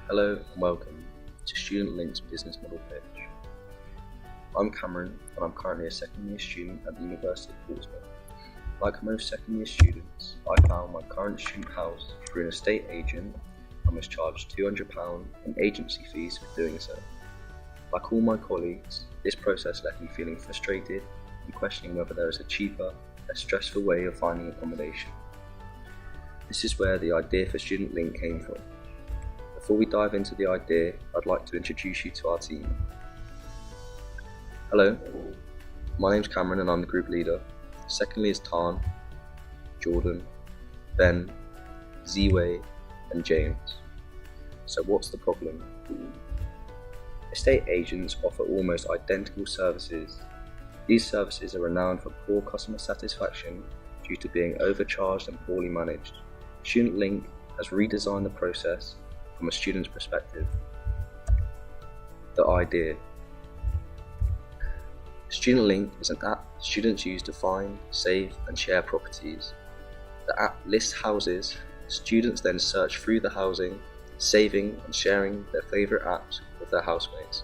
Hello and welcome to Student Link's Business Model Pitch. I'm Cameron and I'm currently a second year student at the University of Portsmouth. Like most second year students, I found my current student house through an estate agent and was charged £200 in agency fees for doing so. Like all my colleagues, this process left me feeling frustrated and questioning whether there is a cheaper, less stressful way of finding accommodation. This is where the idea for Student Link came from. Before we dive into the idea, I'd like to introduce you to our team. Hello, my name's Cameron and I'm the group leader. Secondly is Tan, Jordan, Ben, Ziwei and James. So what's the problem? Estate agents offer almost identical services. These services are renowned for poor customer satisfaction due to being overcharged and poorly managed. Student Link has redesigned the process from a student's perspective. The idea. Student Link is an app students use to find, save and share properties. The app lists houses, students then search through the housing, saving and sharing their favourite apps with their housemates.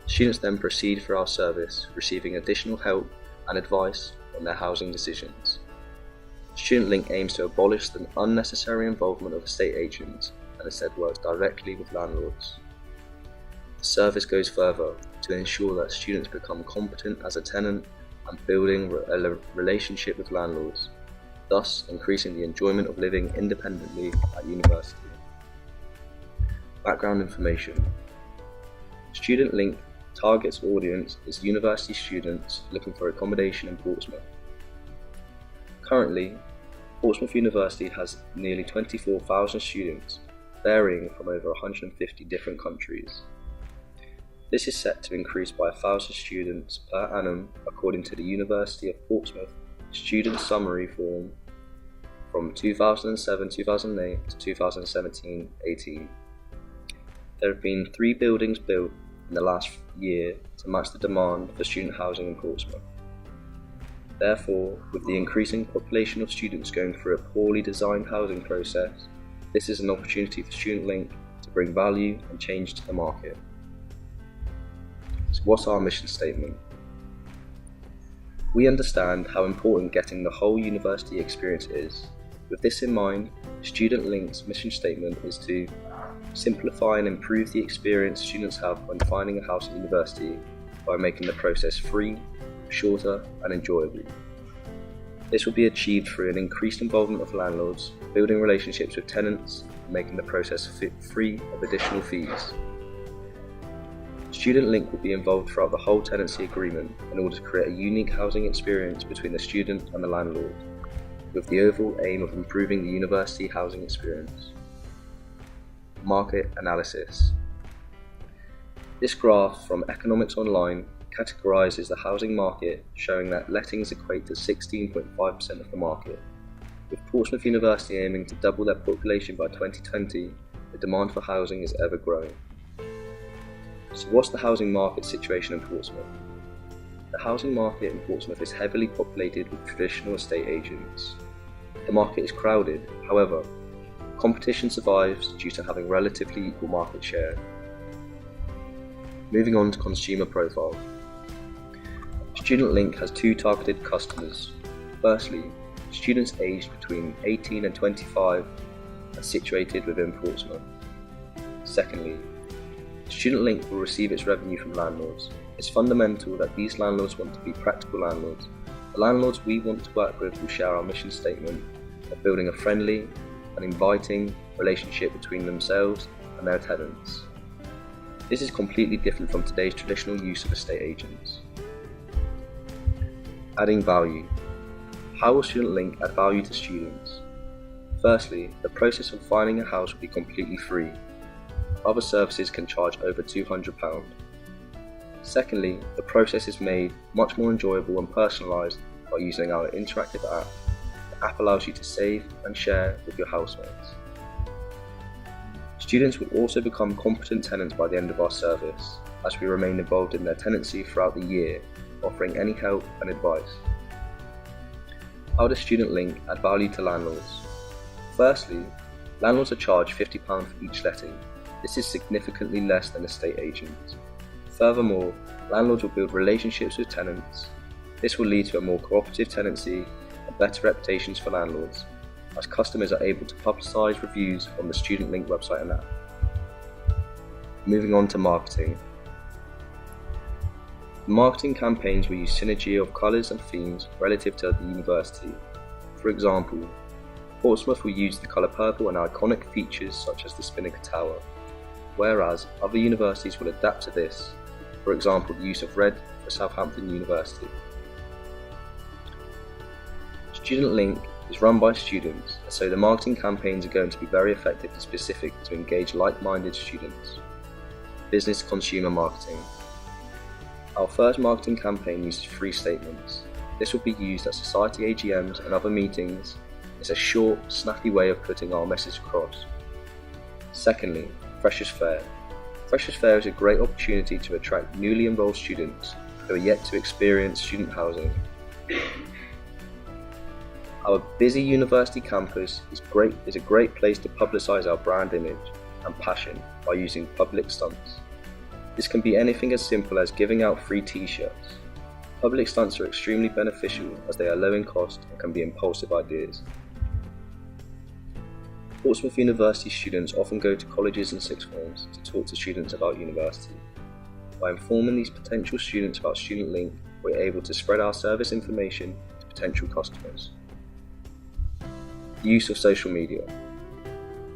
Students then proceed through our service, receiving additional help and advice on their housing decisions. Student Link aims to abolish the unnecessary involvement of estate agents and instead works directly with landlords. The service goes further to ensure that students become competent as a tenant and building a relationship with landlords, thus increasing the enjoyment of living independently at university. Background information. Student Link targets audience is university students looking for accommodation in Portsmouth. Currently, Portsmouth University has nearly 24,000 students, varying from over 150 different countries. This is set to increase by 1,000 students per annum according to the University of Portsmouth Student Summary Form from 2007-2008 to 2017-18. There have been 3 buildings built in the last year to match the demand for student housing in Portsmouth. Therefore, with the increasing population of students going through a poorly designed housing process, this is an opportunity for Student Link to bring value and change to the market. So what's our mission statement? We understand how important getting the whole university experience is. With this in mind, Student Link's mission statement is to simplify and improve the experience students have when finding a house at university by making the process free, shorter and enjoyable. This will be achieved through an increased involvement of landlords, building relationships with tenants, and making the process free of additional fees. Student Link will be involved throughout the whole tenancy agreement in order to create a unique housing experience between the student and the landlord, with the overall aim of improving the university housing experience. Market analysis. This graph from Economics Online categorises the housing market, showing that lettings equate to 16.5% of the market. With Portsmouth University aiming to double their population by 2020, the demand for housing is ever growing. So what's the housing market situation in Portsmouth? The housing market in Portsmouth is heavily populated with traditional estate agents. The market is crowded, however, competition survives due to having relatively equal market share. Moving on to consumer profile. Student Link has 2 targeted customers. Firstly, students aged between 18 and 25 are situated within Portsmouth. Secondly, Student Link will receive its revenue from landlords. It's fundamental that these landlords want to be practical landlords. The landlords we want to work with will share our mission statement of building a friendly and inviting relationship between themselves and their tenants. This is completely different from today's traditional use of estate agents. Adding value. How will Student Link add value to students? Firstly, the process of finding a house will be completely free. Other services can charge over £200. Secondly, the process is made much more enjoyable and personalised by using our interactive app. The app allows you to save and share with your housemates. Students will also become competent tenants by the end of our service, as we remain involved in their tenancy throughout the year, offering any help and advice. How does Student Link add value to landlords? Firstly, Landlords are charged £50 for each letting. This is significantly less than estate agents. Furthermore, landlords will build relationships with tenants. This will lead to a more cooperative tenancy and better reputations for landlords, as customers are able to publicise reviews on the Student Link website and app. Moving on to marketing. Marketing campaigns will use synergy of colours and themes relative to the university. For example, Portsmouth will use the colour purple and iconic features such as the Spinnaker Tower, whereas other universities will adapt to this, for example the use of red for Southampton University. Student Link is run by students, so the marketing campaigns are going to be very effective and specific to engage like-minded students. Business consumer marketing. Our first marketing campaign uses 3 statements. This will be used at society AGMs and other meetings. It's a short, snappy way of putting our message across. Secondly, Freshers Fair. Freshers Fair is a great opportunity to attract newly enrolled students who are yet to experience student housing. Our busy university campus is a great place to publicise our brand image and passion by using public stunts. This can be anything as simple as giving out free t-shirts. Public stunts are extremely beneficial as they are low in cost and can be impulsive ideas. Portsmouth University students often go to colleges and sixth forms to talk to students about university. By informing these potential students about Student Link, we're able to spread our service information to potential customers. Use of social media.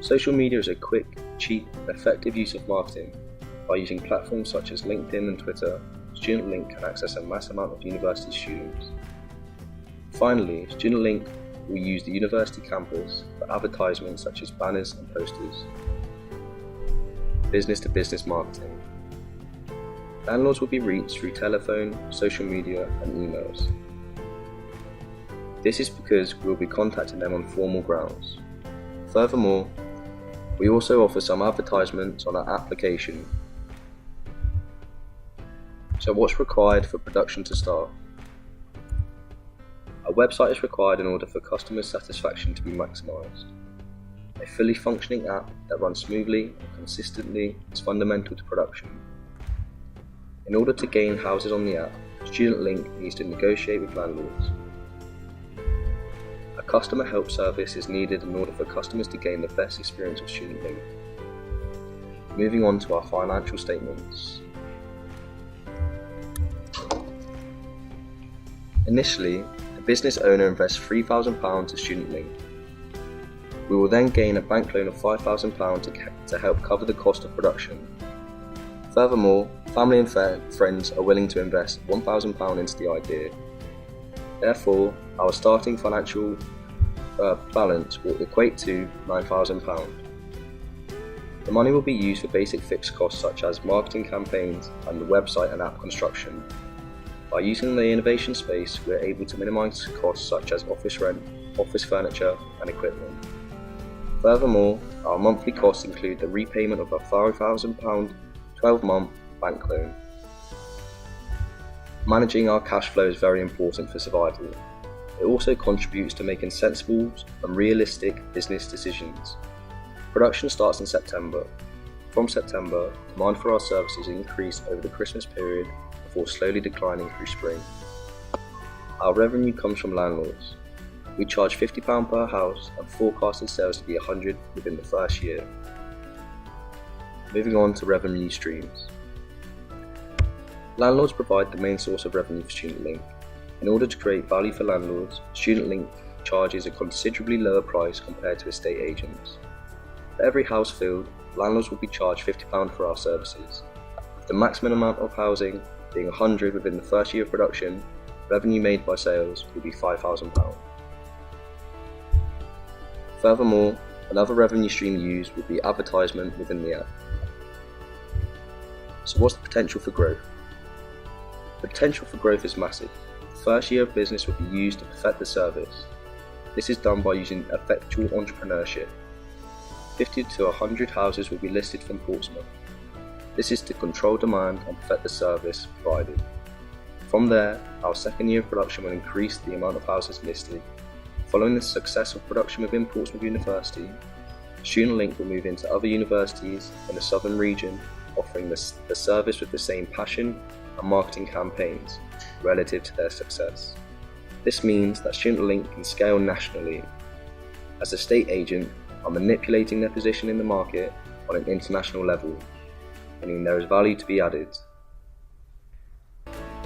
Social media is a quick, cheap, and effective use of marketing. By using platforms such as LinkedIn and Twitter, Student Link can access a mass amount of university students. Finally, Student Link will use the university campus for advertisements such as banners and posters. Business-to-business marketing. Landlords will be reached through telephone, social media, and emails. This is because we'll be contacting them on formal grounds. Furthermore, we also offer some advertisements on our application. So what's required for production to start? A website is required in order for customer satisfaction to be maximised. A fully functioning app that runs smoothly and consistently is fundamental to production. In order to gain houses on the app, Student Link needs to negotiate with landlords. A customer help service is needed in order for customers to gain the best experience of Student Link. Moving on to our financial statements. Initially, the business owner invests £3,000 to Student Link. We will then gain a bank loan of £5,000 to help cover the cost of production. Furthermore, family and friends are willing to invest £1,000 into the idea. Therefore, our starting financial balance will equate to £9,000. The money will be used for basic fixed costs such as marketing campaigns and the website and app construction. By using the innovation space, we are able to minimise costs such as office rent, office furniture and equipment. Furthermore, our monthly costs include the repayment of a £5,000 12-month bank loan. Managing our cash flow is very important for survival. It also contributes to making sensible and realistic business decisions. Production starts in September. From September, demand for our services increased over the Christmas period before slowly declining through spring. Our revenue comes from landlords. We charge £50 per house and forecasted sales to be £100 within the first year. Moving on to revenue streams. Landlords provide the main source of revenue for Student Link. In order to create value for landlords, Student Link charges a considerably lower price compared to estate agents. For every house filled, landlords will be charged £50 for our services. With the maximum amount of housing being £100 within the first year of production, revenue made by sales will be £5,000. Furthermore, another revenue stream used would be advertisement within the app. So what's the potential for growth? The potential for growth is massive. The first year of business will be used to perfect the service. This is done by using effectual entrepreneurship. 50 to 100 houses will be listed from Portsmouth. This is to control demand and perfect the service provided. From there, our second year of production will increase the amount of houses listed. Following the success of production within Portsmouth University, Student Link will move into other universities in the southern region, offering the service with the same passion and marketing campaigns relative to their success. This means that Student Link can scale nationally. As a state agent, are manipulating their position in the market on an international level, meaning there is value to be added.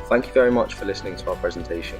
Thank you very much for listening to our presentation.